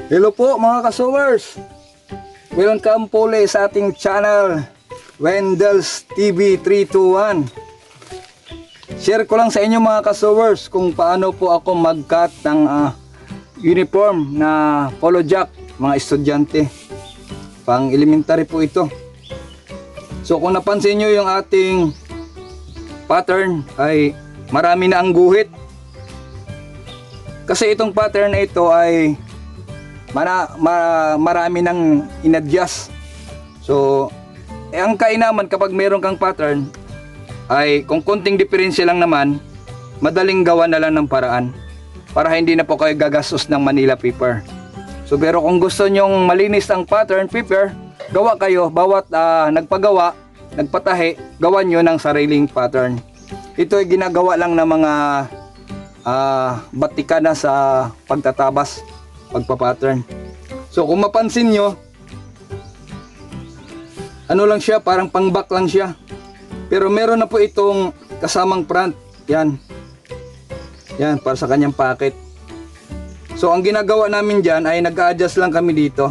Hello po mga kasowers. Welcome po ulit sa ating channel Wendell's TV 321. Share ko lang sa inyo mga kasowers kung paano po ako mag-cut ng uniform na polo jack mga estudyante. Pang elementary po ito. So kung napansin nyo yung ating pattern ay marami na ang guhit. Kasi itong pattern na ito ay marami nang inadjust. So ang kainaman kapag meron kang pattern ay kung konting diferensya lang naman, madaling gawa na lang ng paraan para hindi na po kayo gagastos ng Manila paper. So pero kung gusto nyong malinis ang pattern paper, gawa kayo, bawat nagpagawa, nagpatahi, gawan nyo ng sariling pattern. Ito ay ginagawa lang ng mga batikana sa pagtatabas, pagpapattern. So kung mapansin nyo, ano lang siya, parang pang back lang siya. Pero meron na po itong kasamang front. Yan. Yan, para sa kanyang packet. So ang ginagawa namin dyan ay nag-a-adjust lang kami dito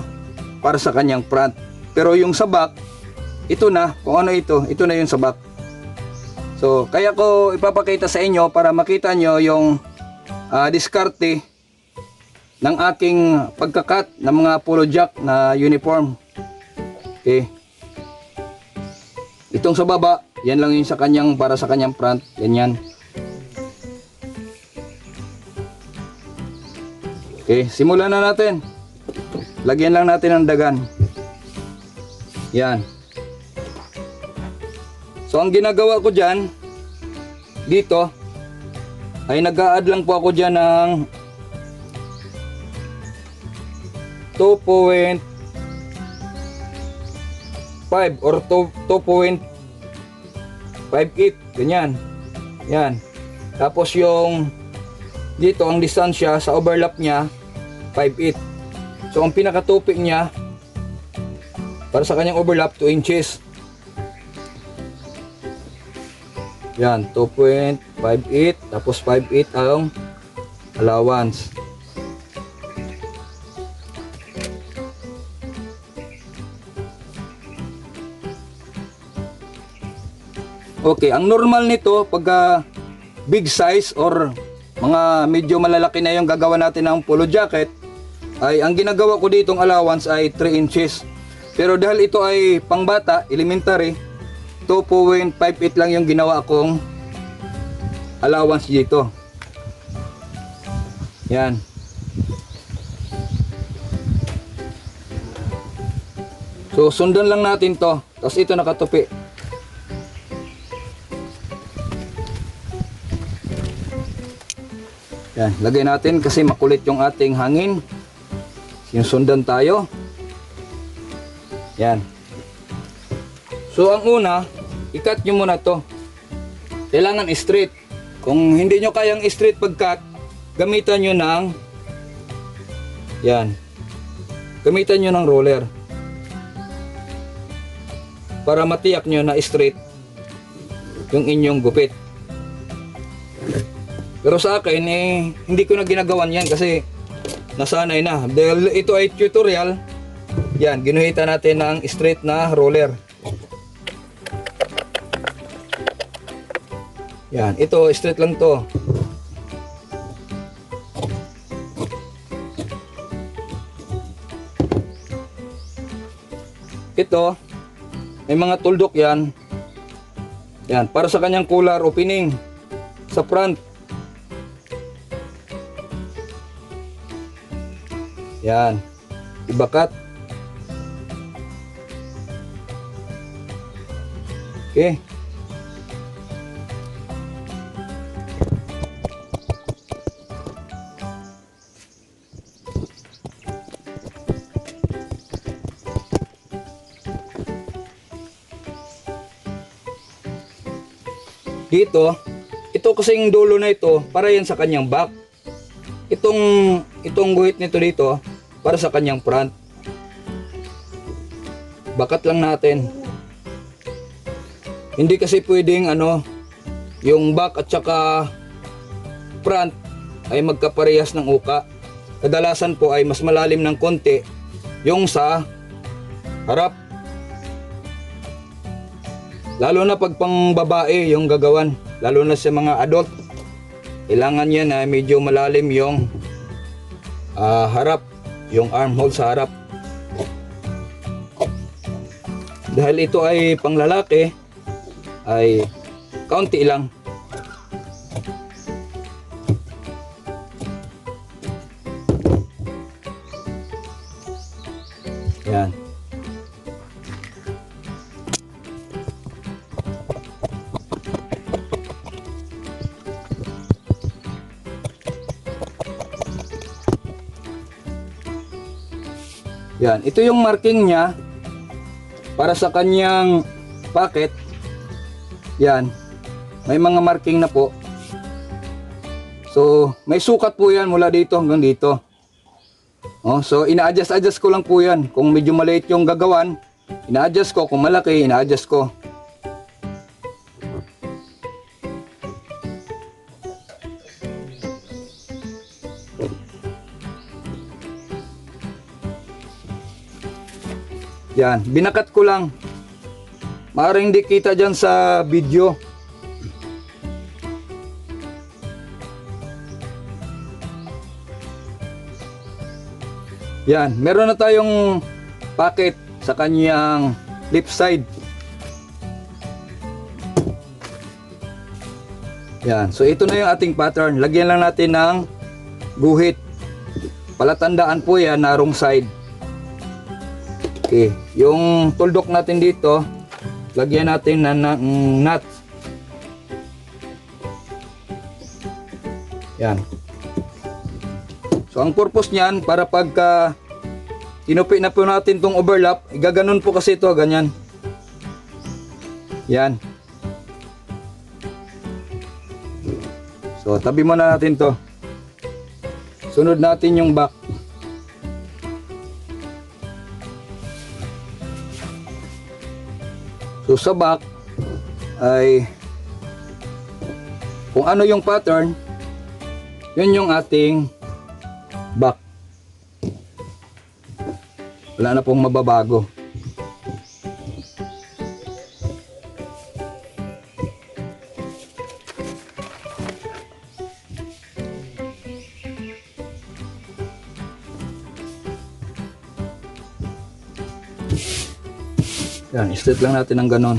para sa kanyang front. Pero yung sa back, ito na, kung ano ito na yung sa back. So kaya ko ipapakita sa inyo para makita nyo yung diskarte ng aking pagkakat ng mga polo jack na uniform. Okay. Itong sa baba, yan lang yung sa kanyang, para sa kanyang front. Ganyan. Okay, simulan na natin. Lagyan lang natin ng dagan. Yan. So ang ginagawa ko dyan, dito, ay nag-a-add lang po ako dyan ng 2.5 or 2.58, ganyan. Yan. Tapos yung dito ang distansya sa overlap niya 5.8. So ang pinakatupik niya para sa kanyang overlap 2 inches. Yan, 2.58 tapos 5.8 ang allowance. Okay, ang normal nito pagka big size or mga medyo malalaki na yung gagawa natin ng polo jacket, ay ang ginagawa ko ditong allowance ay 3 inches. Pero dahil ito ay pangbata, elementary, 2.58 lang yung ginawa kong allowance dito. Yan. So sundan lang natin to. Tapos ito nakatupi. Yan, lagay natin kasi makulit yung ating hangin. Sinusundan tayo. Yan. So ang una, i-cut nyo muna to. Kailangan straight. Kung hindi nyo kayang straight pag-cut, gamitan nyo ng yan. Gamitan nyo ng roller. Para matiyak nyo na straight yung inyong gupit. Pero sa akin, hindi ko na ginagawan yan kasi nasanay na. Dahil ito ay tutorial, yan, ginuhitan natin ng straight na roller. Yan, ito, straight lang to. Ito, may mga tuldok yan. Yan, para sa kanyang collar opening sa front. Yan, ibakat. Okay. Dito, ito kasing dulo na ito para yan sa kanyang back. Itong guhit nito dito para sa kanyang front. Bakat lang natin. Hindi kasi pwedeng yung back at saka front ay magkaparehas ng uka. kadalasan po ay mas malalim ng konti yung sa harap. Lalo na pag pang babae yung gagawan, lalo na sa mga adult, kailangan yan na medyo malalim yung harap, yung armhole sa harap. Dahil ito ay pang lalaki, ay kaunti lang. Yan. Yan, ito yung marking niya para sa kanyang packet. Yan, may mga marking na po. So, may sukat po yan mula dito hanggang dito. Oh, so, ina-adjust ko lang po yan. Kung medyo maliit yung gagawan, ina-adjust ko. Kung malaki, ina-adjust ko. Yan, binakat ko lang. Maaaring hindi kita dyan sa video. Yan, meron na tayong packet sa kanyang left side. Yan, so ito na yung ating pattern. Lagyan lang natin ng guhit. Palatandaan po yan na wrong side. Okay, yung tuldok natin dito, lagyan natin ng nut. Yan. So ang purpose niyan, para pagka tinupi na po natin tong overlap, igaganon po kasi ito, ganyan. Yan. So tabi muna natin to. Sunod natin yung back. So sa back ay kung ano yung pattern, yun yung ating back. Wala na pong mababago. Yan, straight lang natin ng ganon.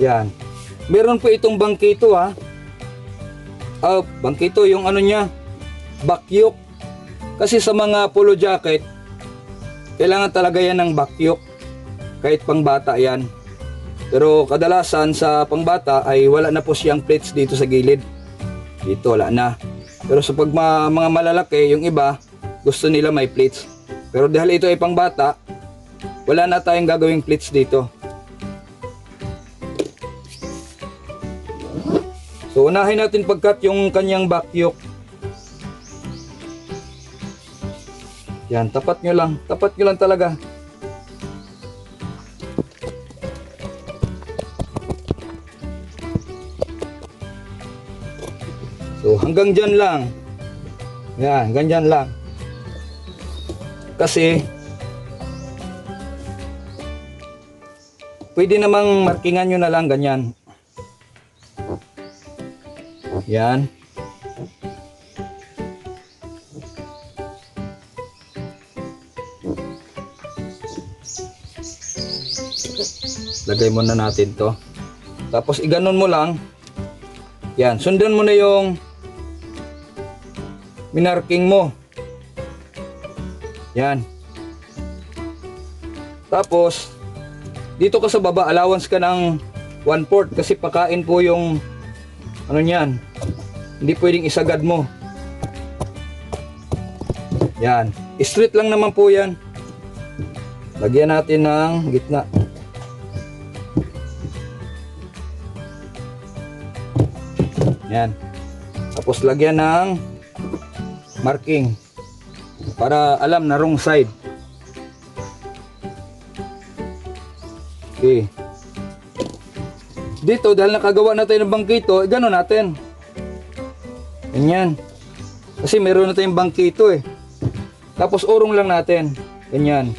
Yan. Meron po itong bangkito ha. Bangkito yung ano niya, bakyok. Kasi sa mga polo jacket, kailangan talaga yan ng bakyok. Kahit pang bata yan. Pero kadalasan sa pangbata ay wala na po siyang plates dito sa gilid. Dito wala na. Pero sa mga malalaki, yung iba gusto nila may plates. Pero dahil ito ay pang bata, wala na tayong gagawing plates dito. So unahin natin pagkat yung kanyang bakyok. Yan, tapat nyo lang. Tapat nyo lang talaga. So hanggang dyan lang. Yan, hanggang dyan lang. Kasi pwede namang markingan nyo na lang ganyan. Yan. Lagay muna natin to. Tapos iganon mo lang. Yan, sundan mo na yung minarking mo. Yan. Tapos dito ka sa baba, allowance ka ng 1/4 kasi pakain po yung ano niyan. Hindi pwedeng isagad mo. Yan. Straight lang naman po yan. Lagyan natin ng gitna. Yan. Tapos lagyan ng marking para alam na wrong side. Okay. dito dahil nakagawa na tayo ng bangkito, gano'n natin. Ganyan. Kasi meron na tayong bangkito eh. Tapos urong lang natin. Ganyan.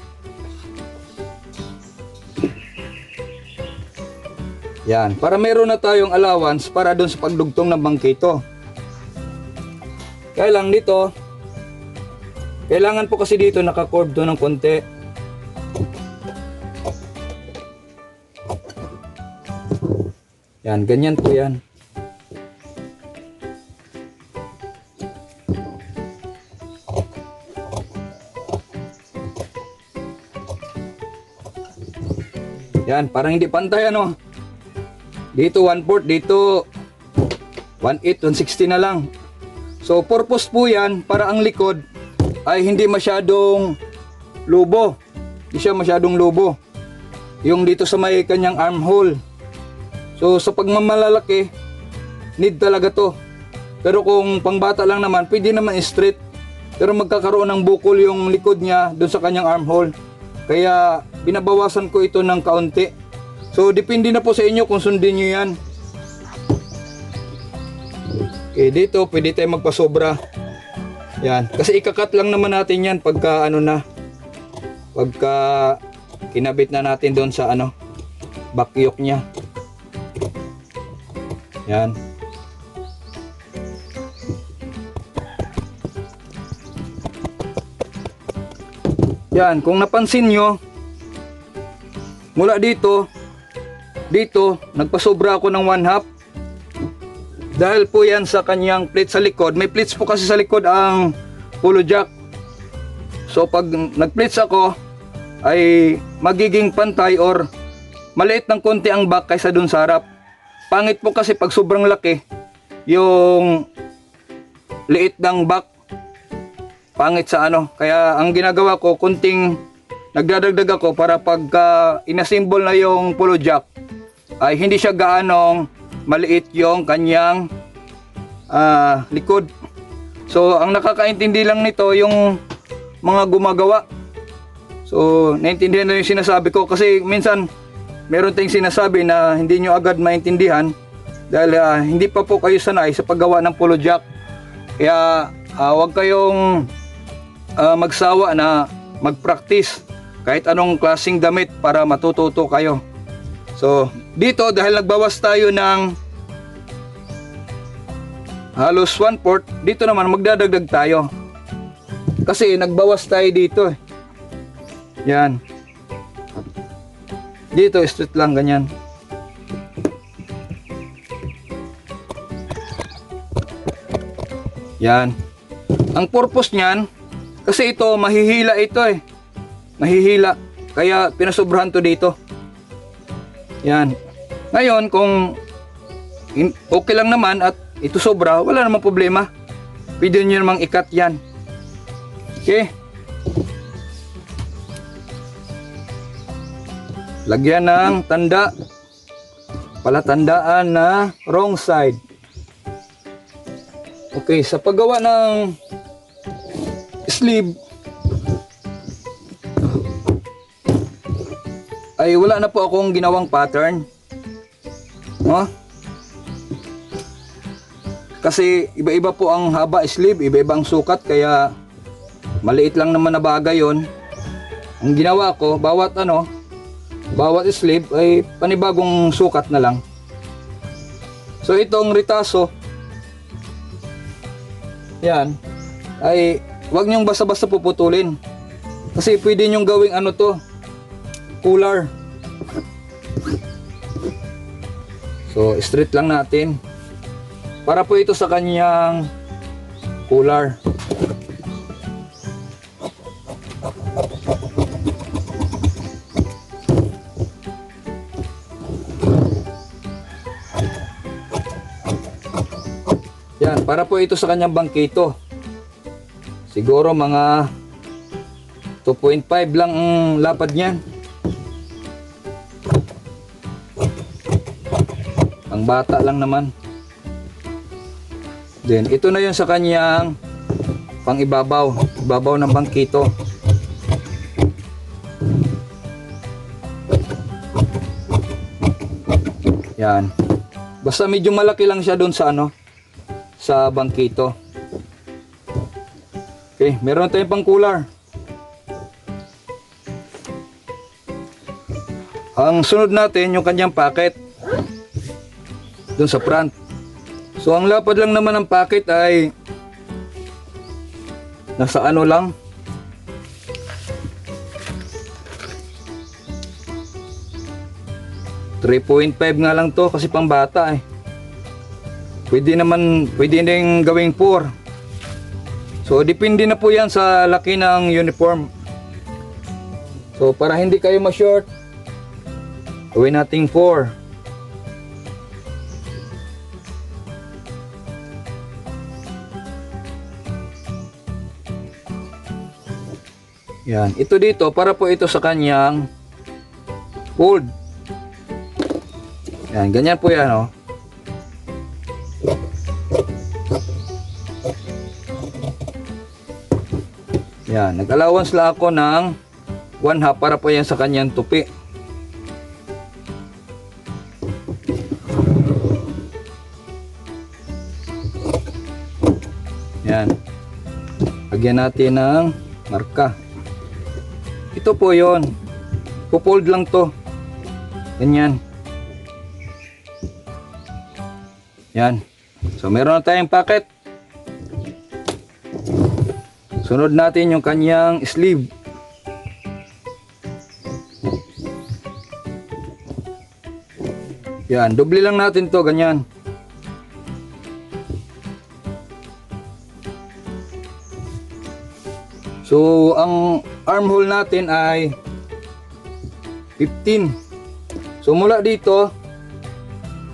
Yan. Para meron na tayong allowance para doon sa pagdugtong ng bangkito. Kaya lang dito, kailangan po kasi dito naka-curve doon ng konti. Yan, ganyan po yan. Yan, parang hindi pantay ano. Dito 1/4, dito 1/8, 1/60 na lang. So purpose po yan para ang likod ay hindi masyadong lubo. Hindi siya masyadong lubo. Yung dito sa may kanyang armhole. So sa pagmamalalaki, need talaga to. Pero kung pangbata lang naman, pwede naman straight. Pero magkakaroon ng bukol yung likod niya doon sa kanyang armhole. Kaya binabawasan ko ito ng kaunti. So depende na po sa inyo kung sundin nyo yan. Okay, dito pwede tayo magpasobra. Yan. Kasi ikakat lang naman natin yan pagka ano na. Pagka kinabit na natin doon sa ano, bakyok niya. Yan. Yan, kung napansin nyo, mula dito, nagpasobra ako ng 1/2. Dahil po yan sa kanyang plate sa likod. May plates po kasi sa likod ang pulo jack. So pag nag-plates ako, ay magiging pantay or maliit ng konti ang back kaysa dun sa harap. Pangit po kasi pag sobrang laki, yung liit ng back, pangit sa ano. Kaya ang ginagawa ko, kunting nagdadagdag ako para pagka inasimbol na yung pulo jack, ay hindi siya gaanong maliit yung kanyang likod. So ang nakakaintindi lang nito yung mga gumagawa. So naintindihan na yung sinasabi ko, kasi minsan meron tayong sinasabi na hindi nyo agad maintindihan dahil hindi pa po kayo sanay sa paggawa ng pulo jack. Kaya huwag kayong magsawa na mag-practice kahit anong klaseng damit para matututo kayo. So dito dahil nagbawas tayo ng halos 1/4, dito naman magdadagdag tayo. Kasi nagbawas tayo dito eh. Yan. Dito straight lang ganyan. Yan. Ang purpose niyan, kasi ito mahihila ito eh. Mahihila. Kaya pinasobrahan to dito. Yan. Ngayon kung okay lang naman at ito sobra, wala namang problema. Pwede nyo namang ikat yan. Okay. Lagyan ng tanda. Palatandaan na wrong side. Okay, sa paggawa ng sleeve ay wala na po akong ginawang pattern. No? Kasi iba-iba po ang haba sleeve, iba-iba ang sukat, kaya maliit lang naman na bagay yon. Ang ginawa ko, bawat sleeve ay panibagong sukat na lang. So itong ritaso, yan, ay wag nyong basta-basta puputulin. Kasi pwede nyong gawing cooler. So straight lang natin. Para po ito sa kanyang cooler. Yan, para po ito sa kanyang bangkito. Siguro mga 2.5 lang ang lapad niyan. Ang bata lang naman. Then ito na yun sa kanyang pang-ibabaw, ibabaw ng bangkito. Yan. Basta medyo malaki lang siya doon sa ano, sa bangkito. Okay, meron tayong pang cooler. Ang sunod natin yung kanyang packet doon sa front. So ang lapad lang naman ng packet ay nasa ano lang, 3.5 nga lang to kasi pang bata eh. Pwede din gawing 4. So depende na po yan sa laki ng uniform. So para hindi kayo ma-short, gawin nating 4. Yan, ito dito para po ito sa kanyang fold. Yan, ganyan po yan, oh. Yan, nag-allowance lang ako ng 1/2 para po yan sa kanyang tupi. Yan. Lagyan natin ng marka. Ito po yon. Pupold lang to. Ganyan. Yan. So meron na tayong packet. Sunod natin yung kanyang sleeve. Yan, doble lang natin to, ganyan. So ang armhole natin ay 15. So mula dito,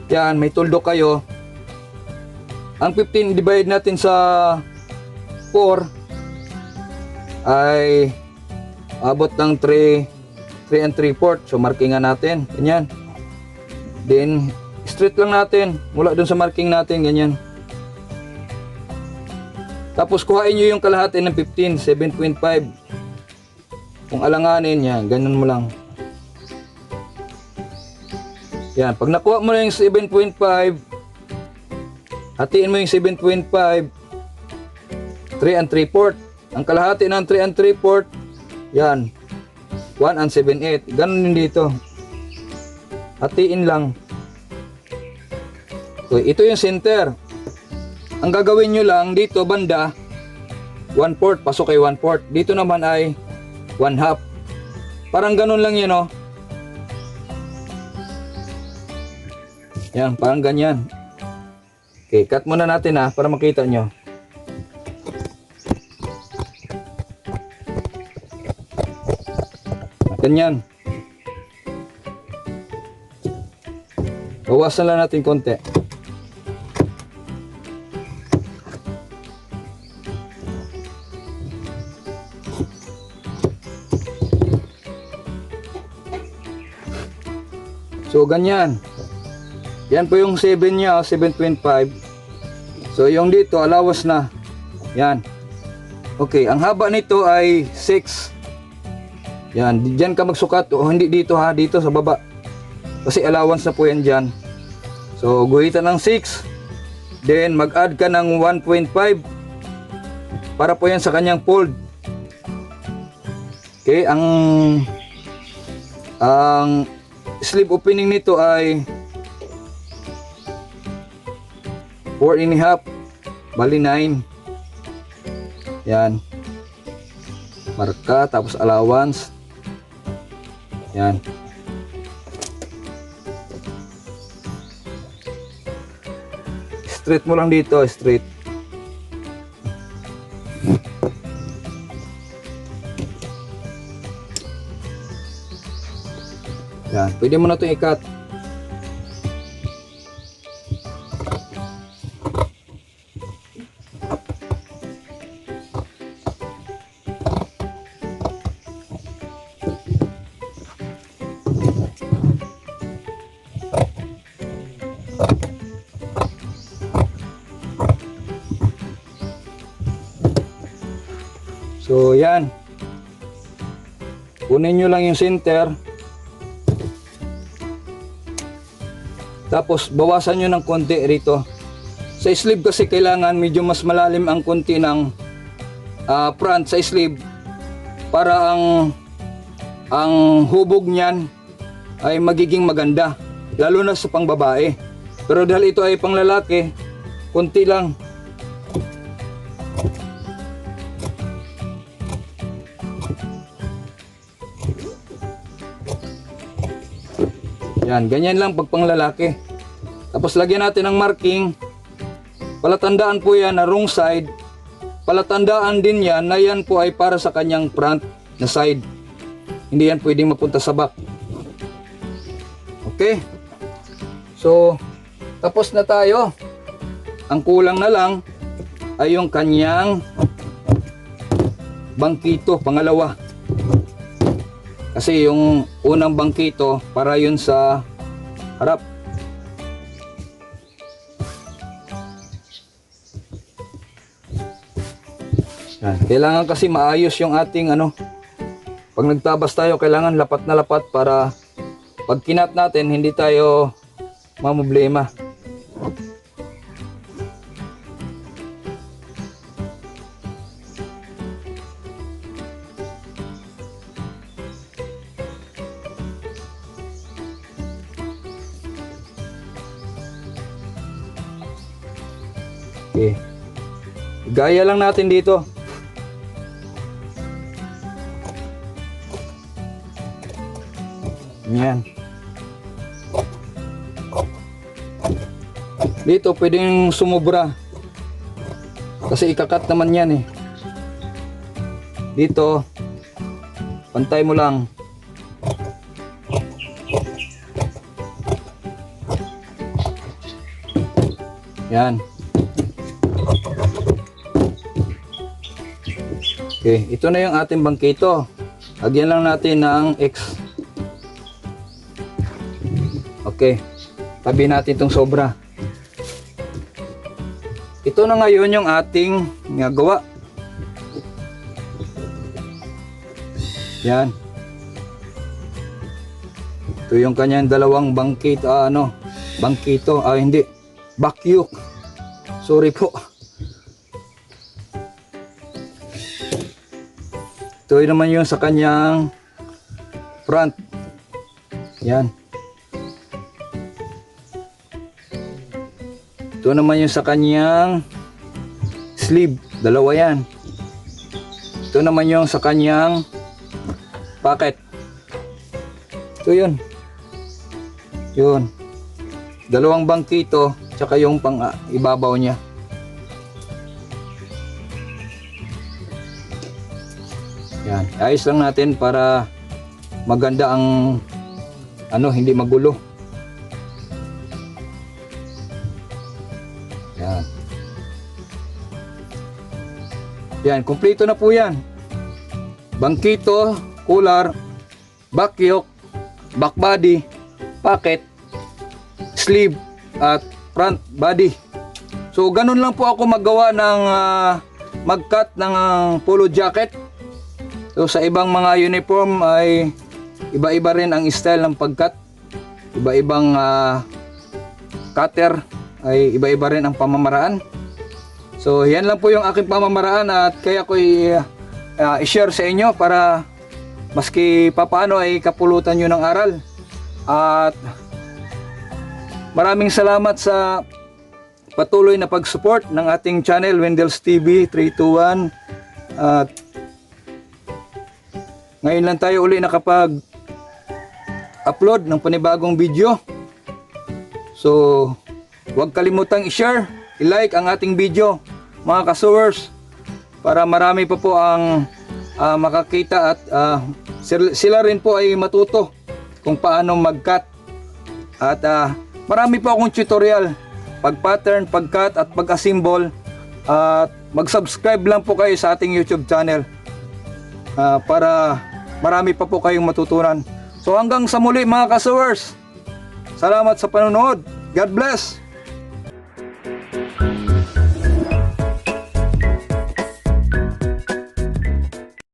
yan, may tuldok kayo. Ang 15 divide natin sa 4 ay abot ng 3 and 3/4. So markingan natin, ganyan. Then straight lang natin mula dun sa marking natin, ganyan. Tapos kuhain nyo yung kalahati ng 15, 7.5. Kung alanganin yan, ganun mo lang. Yan, pag nakuha mo na yung 7.5, hatiin mo yung 7.5, 3 and 3/4. Ang kalahati ng 3 and 3/4, yan, 1 and 7/8. Ganun din dito. Hatiin lang. So, ito yung center. Ang gagawin nyo lang dito banda 1/4, pasok kay 1/4. Dito naman ay 1/2. Parang ganun lang yan, oh. Yan, parang ganyan. Okay, cut muna natin para makita nyo. Ganyan. Bawasan lang natin konti. So ganyan. Yan po yung 7 niya, 7.5. So yung dito allowance na. Yan. Okay, ang haba nito ay 6. Yan, diyan ka magsukat o hindi dito dito sa baba. Kasi allowance na po yan diyan. So guhitan ng 6. Then mag-add ka ng 1.5 para po yan sa kanyang fold. Okay, ang sleeve opening nito ay 4.5, bali 9. Yan, marka tapos allowance. Yan, straight mo lang dito, straight. Yan, pwede mo na ito i-cut. So yan, kunin nyo lang yung center. Tapos bawasan nyo ng konti rito. Sa sleeve kasi kailangan medyo mas malalim ang konti ng front sa sleeve para ang hubog niyan ay magiging maganda, lalo na sa pangbabae. Pero dahil ito ay pang lalaki, konti lang. Yan, ganyan lang pag pang lalaki. Tapos lagyan natin ng marking. Palatandaan po yan na wrong side. Palatandaan din yan na yan po ay para sa kanyang front na side. Hindi yan pwedeng mapunta sa back. Okay. So, tapos na tayo. Ang kulang na lang ay yung kanyang bangkito, pangalawa. Kasi yung unang bangkito para yun sa harap. Yan. Kailangan kasi maayos yung ating pag nagtabas tayo, kailangan lapat na lapat para pag kinat natin hindi tayo mamblema. Okay. Gaya lang natin dito. Yan. Dito pwedeng sumobra. Kasi ikakat naman yan eh. Dito pantay mo lang. Yan. Okay, ito na yung ating bangkito. Lagyan lang natin ng X. Okay, tabi natin itong sobra. Ito na ngayon yung ating gawa. Yan. Ito yung kanyang dalawang bangkito, bangkito, hindi, bakyuk. Sorry po. Ito naman yung sa kanyang front. Yan. Ito naman yung sa kanyang sleeve. Dalawa yan. Ito naman yung sa kanyang pocket. Ito yun. Yun. Dalawang bangkito. Tsaka yung pang ibabaw niya. Yan. Ayos lang natin para maganda ang hindi magulo. Yan. Yan, kumpleto na po yan. Bangkito, cooler, bakyok, back body, pocket, sleeve, at front body. So, ganun lang po ako maggawa ng mag-cut ng polo jacket. So, sa ibang mga uniform ay iba-iba rin ang style ng pag-cut. Iba-ibang cutter ay iba-iba rin ang pamamaraan. So, yan lang po yung aking pamamaraan at kaya ko i-share sa inyo para maski papaano ay kapulutan nyo ng aral. At maraming salamat sa patuloy na pag-support ng ating channel, Wendel's TV 321. At ngayon lang tayo uli nakapag-upload ng panibagong video. So, huwag kalimutang i-share, i-like ang ating video, mga kasewers, para marami pa po ang makakita at sila rin po ay matuto kung paano mag-cut. At marami po akong tutorial, pag-pattern, pag-cut at pag-assemble. At mag-subscribe lang po kayo sa ating YouTube channel para marami pa po kayong matutunan. So hanggang sa muli mga kasewers, salamat sa panonood. God bless!